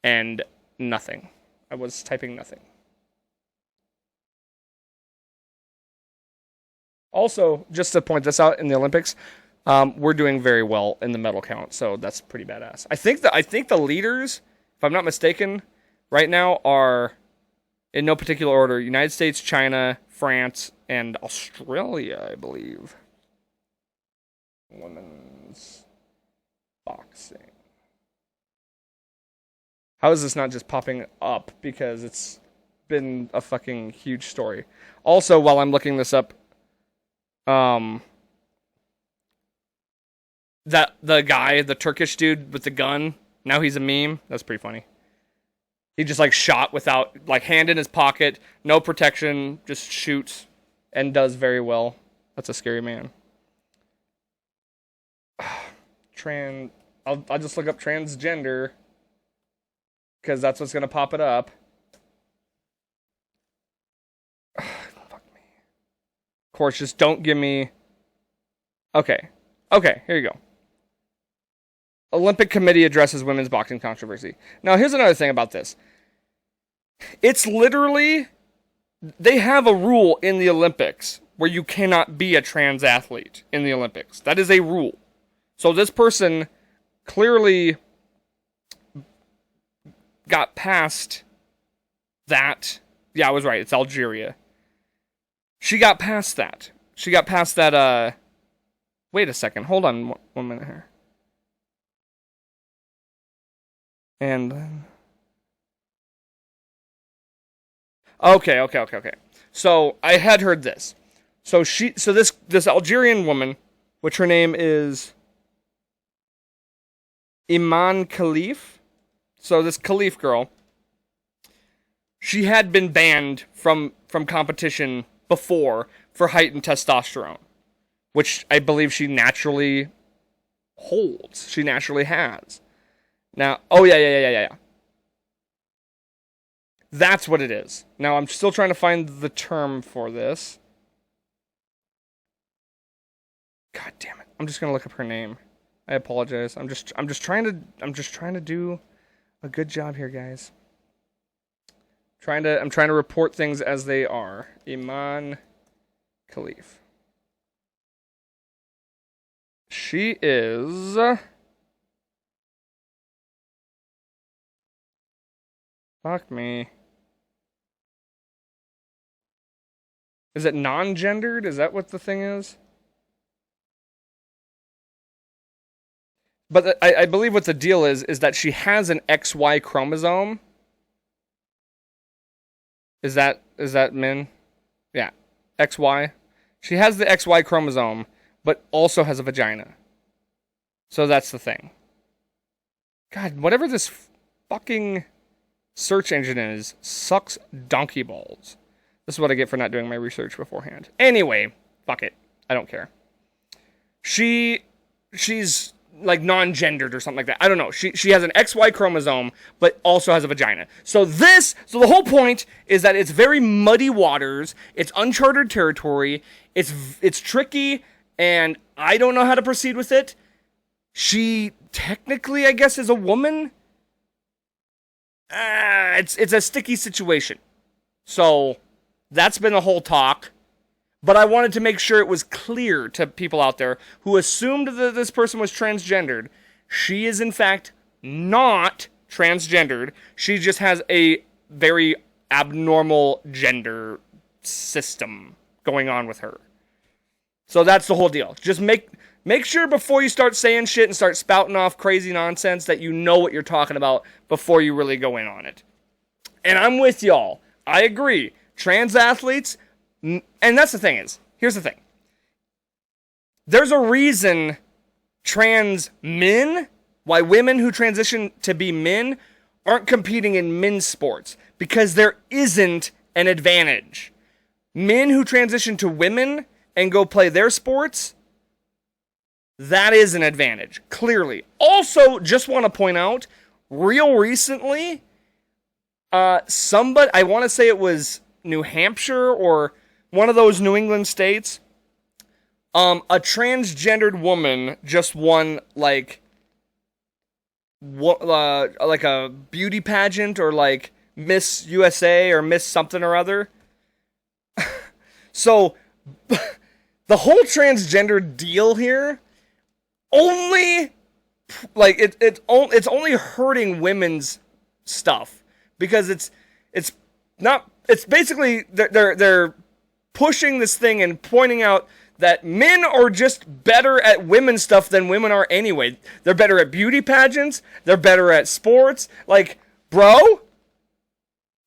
and nothing. I was typing nothing. Also, just to point this out, in the Olympics, we're doing very well in the medal count, so that's pretty badass. I think the leaders, if I'm not mistaken, right now are, in no particular order, United States, China, France, and Australia, I believe. Women's boxing. How is this not just popping up? Because it's been a fucking huge story. Also, while I'm looking this up, that the guy, the Turkish dude with the gun, now he's a meme. That's pretty funny. He just like shot without, like, hand in his pocket, no protection, just shoots and does very well. That's a scary man. I'll just look up transgender because that's what's gonna pop it up. Fuck me. Of course, just don't give me. Okay, here you go. Olympic Committee addresses women's boxing controversy. Now, here's another thing about this. It's literally, they have a rule in the Olympics where you cannot be a trans athlete in the Olympics. That is a rule. So this person clearly got past that. Yeah, I was right. It's Algeria. She got past that. Wait a second. Hold on one minute here. And okay. So I had heard this. So this Algerian woman, which her name is Iman Khalif. So this Khalif girl, she had been banned from competition before for heightened testosterone, which I believe she naturally holds. She naturally has. Now, oh yeah. That's what it is. Now, I'm still trying to find the term for this. God damn it. I'm just going to look up her name. I apologize. I'm just trying to do a good job here, guys. I'm trying to report things as they are. Iman Khalif. She is... Fuck me. Is it non-gendered? Is that what the thing is? But I believe what the deal is that she has an XY chromosome. Is that min? Yeah. XY. She has the XY chromosome, but also has a vagina. So that's the thing. God, whatever this fucking search engine is, sucks donkey balls. This is what I get for not doing my research beforehand. Anyway, fuck it. I don't care. She's like non-gendered or something like that. I don't know. She has an XY chromosome, but also has a vagina. So the whole point is that it's very muddy waters. It's uncharted territory. It's tricky, and I don't know how to proceed with it. She technically, I guess, is a woman. It's a sticky situation. So that's been the whole talk. But I wanted to make sure it was clear to people out there who assumed that this person was transgendered. She is, in fact, not transgendered. She just has a very abnormal gender system going on with her. So that's the whole deal. Just make sure before you start saying shit and start spouting off crazy nonsense that you know what you're talking about before you really go in on it. And I'm with y'all. I agree. Trans athletes... And that's the thing here's the thing. There's a reason why women who transition to be men aren't competing in men's sports. Because there isn't an advantage. Men who transition to women and go play their sports, that is an advantage, clearly. Also, just want to point out, real recently, I want to say it was New Hampshire or one of those New England states, a transgendered woman just won like a beauty pageant or like Miss USA or Miss something or other. So the whole transgender deal here only like it's only hurting women's stuff because it's basically they're pushing this thing and pointing out that men are just better at women's stuff than women are anyway. They're better at beauty pageants. They're better at sports. Like, bro,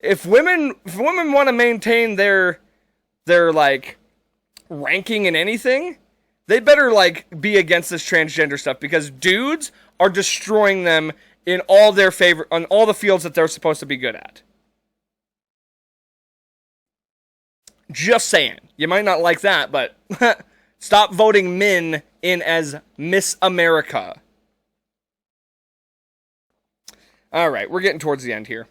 if women want to maintain their like ranking in anything, they better like be against this transgender stuff because dudes are destroying them in all the fields that they're supposed to be good at. Just saying. You might not like that, but stop voting men in as Miss America. Alright, we're getting towards the end here.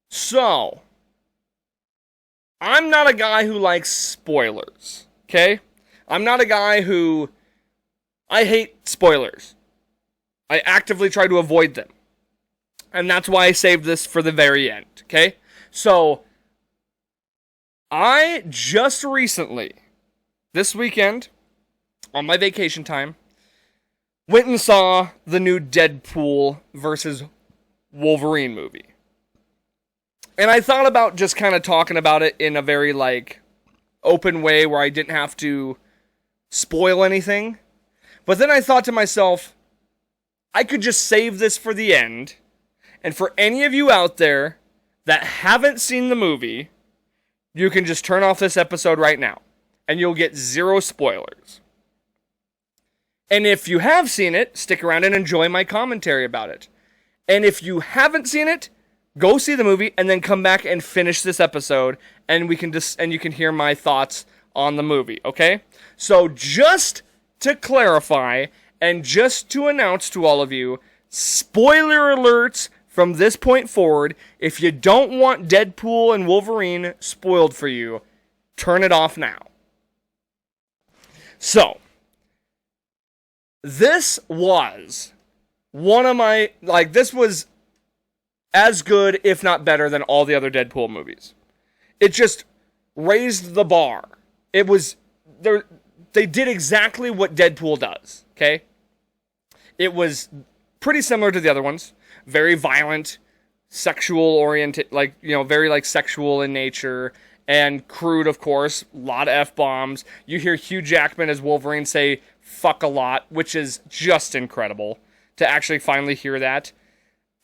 So, I'm not a guy who likes spoilers, okay? I'm not a guy who... I hate spoilers. I actively try to avoid them. And that's why I saved this for the very end, okay? So, I just recently, this weekend, on my vacation time, went and saw the new Deadpool versus Wolverine movie. And I thought about just kind of talking about it in a very, like, open way where I didn't have to spoil anything. But then I thought to myself, I could just save this for the end. And for any of you out there that haven't seen the movie, you can just turn off this episode right now. And you'll get 0 spoilers. And if you have seen it, stick around and enjoy my commentary about it. And if you haven't seen it, go see the movie and then come back and finish this episode. And you can hear my thoughts on the movie, okay? So just to clarify, and just to announce to all of you, spoiler alerts from this point forward. If you don't want Deadpool and Wolverine spoiled for you, turn it off now. So, this was one of my, this was as good, if not better, than all the other Deadpool movies. It just raised the bar. It was they did exactly what Deadpool does, okay? It was pretty similar to the other ones. Very violent, sexual oriented, very sexual in nature, and crude, of course. A lot of F-bombs. You hear Hugh Jackman as Wolverine say fuck a lot, which is just incredible to actually finally hear that.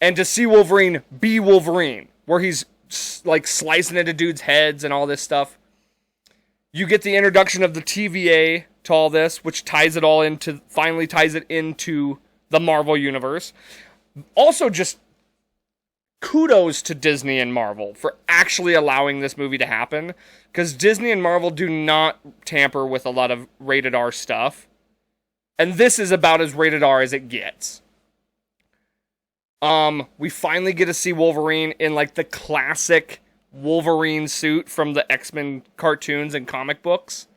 And to see Wolverine be Wolverine, where he's slicing into dudes' heads and all this stuff. You get the introduction of the TVA to all this, which finally ties it into the Marvel Universe. Also, just kudos to Disney and Marvel for actually allowing this movie to happen, because Disney and Marvel do not tamper with a lot of rated R stuff. And this is about as rated R as it gets. We finally get to see Wolverine in the classic Wolverine suit from the X-Men cartoons and comic books.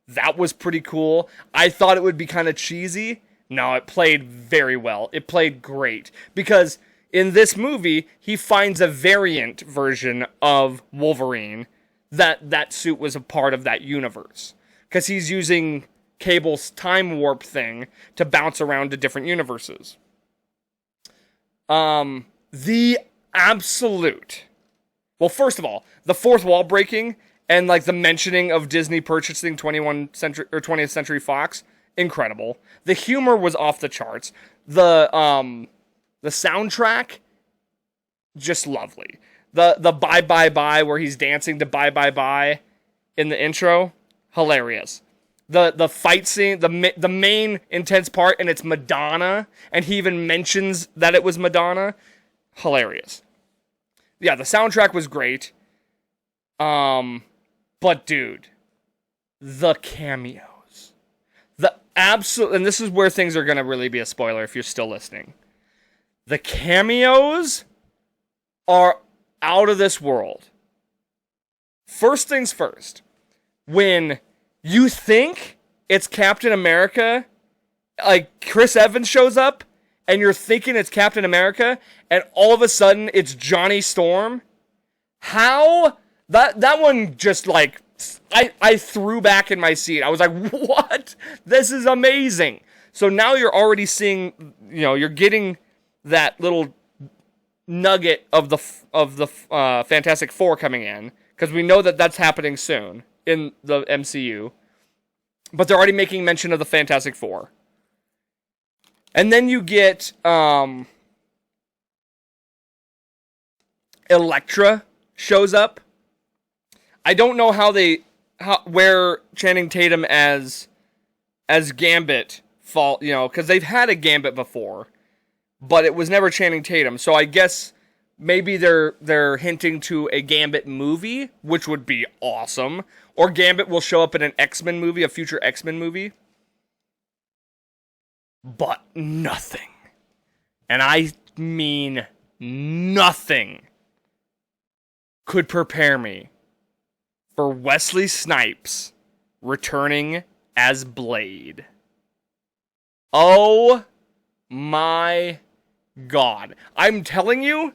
That was pretty cool. I thought it would be kind of cheesy. No, it played very well. It played great. Because in this movie, he finds a variant version of Wolverine that suit was a part of that universe. Because he's using Cable's time warp thing to bounce around to different universes. The absolute... Well, first of all, the fourth wall breaking and the mentioning of Disney purchasing 20th Century Fox, incredible. The humor was off the charts. The soundtrack, just lovely. The bye bye bye where he's dancing to bye bye bye in the intro, hilarious. The fight scene, the main intense part, and it's Madonna, and he even mentions that it was Madonna, hilarious. Yeah, the soundtrack was great. But dude, the cameos. And this is where things are going to really be a spoiler if you're still listening. The cameos are out of this world. First things first, when you think it's Captain America, Chris Evans shows up, and you're thinking it's Captain America, and all of a sudden it's Johnny Storm. How? That one just I threw back in my seat. I was like, what? This is amazing. So now you're already seeing, you're getting that little nugget of the Fantastic Four coming in, because we know that that's happening soon in the MCU. But they're already making mention of the Fantastic Four. And then you get Elektra shows up. I don't know where Channing Tatum as Gambit fall, because they've had a Gambit before, but it was never Channing Tatum. So I guess maybe they're hinting to a Gambit movie, which would be awesome. Or Gambit will show up in an X-Men movie, a future X-Men movie. But nothing, and I mean nothing, could prepare me for Wesley Snipes returning as Blade. Oh my God. I'm telling you,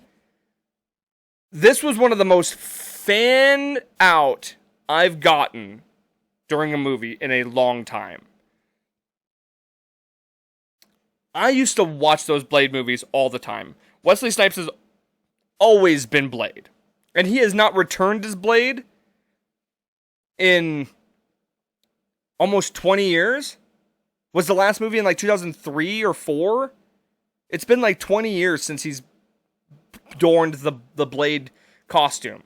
this was one of the most fan out I've gotten during a movie in a long time. I used to watch those Blade movies all the time. Wesley Snipes has always been Blade. And he has not returned as Blade in almost 20 years. Was the last movie in 2003 or 4? It's been 20 years since he's donned the Blade costume.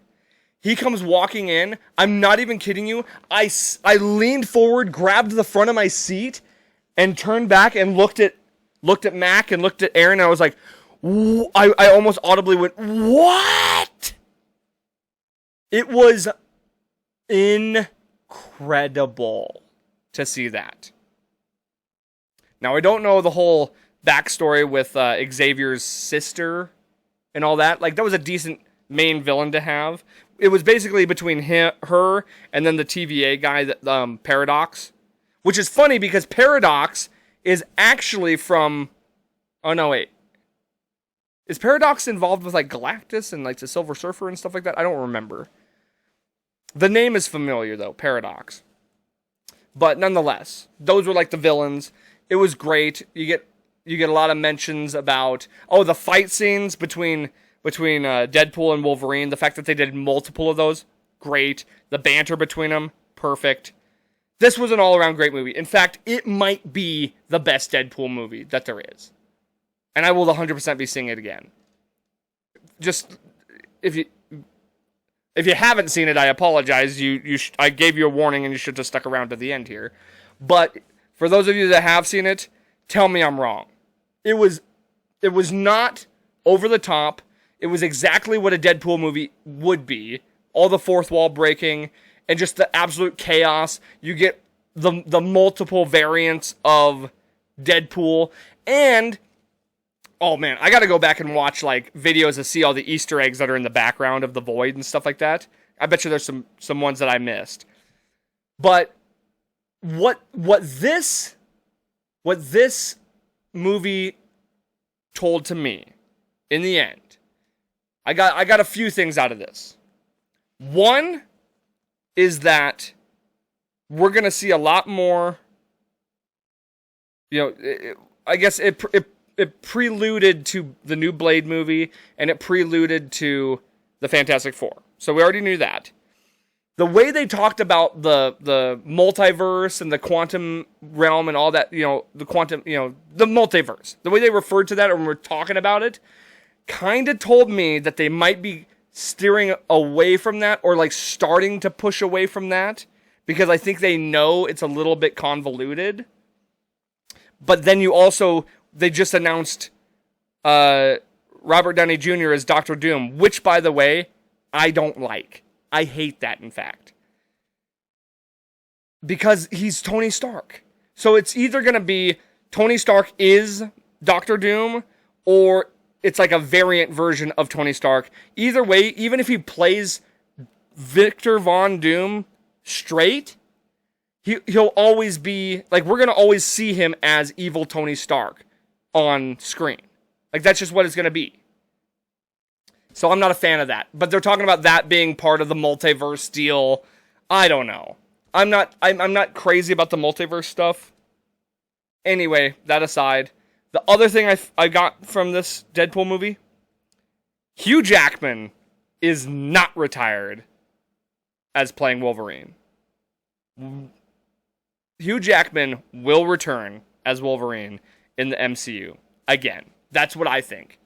He comes walking in. I'm not even kidding you. I leaned forward, grabbed the front of my seat, and turned back and looked at Mac and looked at Aaron, and I was like, I almost audibly went, what? It was incredible to see that. Now, I don't know the whole backstory with Xavier's sister and all that. That was a decent main villain to have. It was basically between her and then the TVA guy, Paradox. Which is funny because Paradox is actually from... Oh, no, wait. is Paradox involved with like Galactus and like the Silver Surfer and stuff like that? I don't remember. The name is familiar though, Paradox. But nonetheless, those were like the villains. It was great. You get a lot of mentions about the fight scenes between Deadpool and Wolverine. The fact that they did multiple of those, great. The banter between them, perfect. This was an all-around great movie. In fact, it might be the best Deadpool movie that there is. And I will 100% be seeing it again. Just, if you haven't seen it, I apologize. I gave you a warning and you should have stuck around to the end here. But for those of you that have seen it, tell me I'm wrong. It was not over the top. It was exactly what a Deadpool movie would be. All the fourth wall breaking and just the absolute chaos. You get the multiple variants of Deadpool. And, oh man, I gotta go back and watch like videos to see all the Easter eggs that are in the background of the Void and stuff like that. I bet you there's some ones that I missed. But what this movie told to me, in the end, I got a few things out of this. One is that we're going to see a lot more, I guess it preluded to the new Blade movie, and it preluded to the Fantastic Four. So we already knew that. The way they talked about the multiverse and the quantum realm and all that, the multiverse, the way they referred to that when we're talking about it, kind of told me that they might be steering away from that, or like starting to push away from that, because I think they know it's a little bit convoluted. But then they just announced Robert Downey Jr. as Dr. Doom, which, by the way, I don't like. I hate that, in fact. Because he's Tony Stark. So it's either going to be Tony Stark is Dr. Doom, or it's like a variant version of Tony Stark. Either way, even if he plays Victor Von Doom straight, he'll always be, like, we're going to always see him as evil Tony Stark on screen. Like, that's just what it's going to be. So I'm not a fan of that. But they're talking about that being part of the multiverse deal. I don't know. I'm not crazy about the multiverse stuff. Anyway, that aside, the other thing I got from this Deadpool movie, Hugh Jackman is not retired as playing Wolverine. Hugh Jackman will return as Wolverine in the MCU again. That's what I think.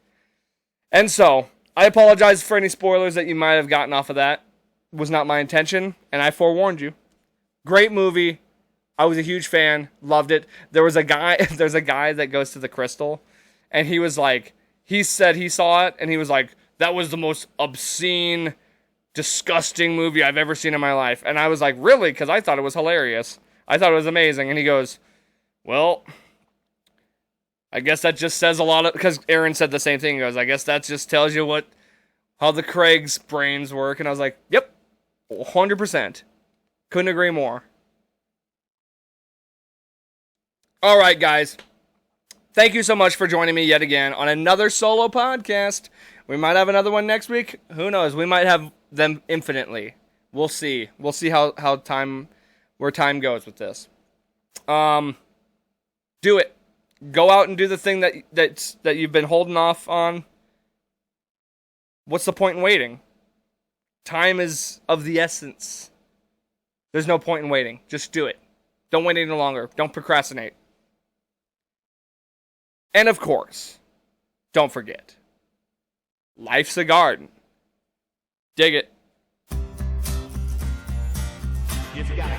And so, I apologize for any spoilers that you might have gotten off of that. It was not my intention, and I forewarned you. Great movie. I was a huge fan. Loved it. There's a guy that goes to the Crystal, and he was like, he said he saw it, and he was like, that was the most obscene, disgusting movie I've ever seen in my life. And I was like, really? Because I thought it was hilarious. I thought it was amazing. And he goes, well, I guess that just says a lot of, because Aaron said the same thing. He goes, I guess that just tells you how the Craig's brains work. And I was like, yep, 100%. Couldn't agree more. All right, guys. Thank you so much for joining me yet again on another solo podcast. We might have another one next week. Who knows? We might have them infinitely. We'll see. We'll see where time goes with this. Do it. Go out and do the thing that you've been holding off on. What's the point in waiting? Time is of the essence. There's no point in waiting. Just do it. Don't wait any longer. Don't procrastinate. And of course, don't forget, life's a garden. Dig it. You've got